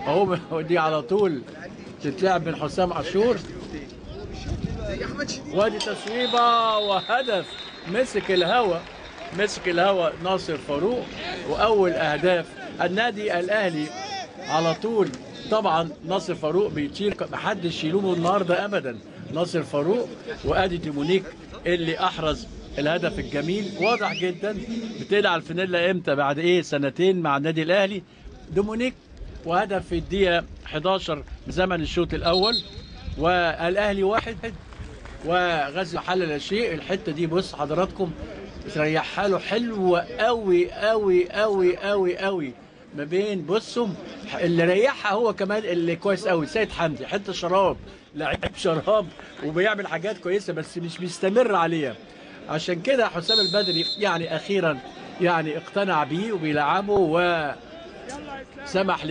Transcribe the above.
اهو دي على طول تتلعب من حسام عاشور. وادي تصويبه وهدف. مسك الهوا ناصر فاروق. واول اهداف النادي الاهلي على طول. طبعا ناصر فاروق بيطير، محدش يلومه النهارده ابدا. ناصر فاروق وادي ديمونيك اللي احرز الهدف الجميل. واضح جدا بتقلع الفانيلا امتى، بعد ايه، سنتين مع النادي الاهلي. دومونيك وهدف في الدقيقه 11 بزمن الشوط الاول. والاهلي 1 وغزل حل لا شيء. الحته دي بص حضراتكم تريحها له حلوه قوي قوي قوي قوي قوي. ما بين بصوا اللي ريحها هو كمان اللي كويس قوي سيد حمدي، حته شراب، لعيب شراب وبيعمل حاجات كويسه بس مش بيستمر عليها. عشان كده حسام البدري يعني اخيرا يعني اقتنع بيه وبيلعبه وسمح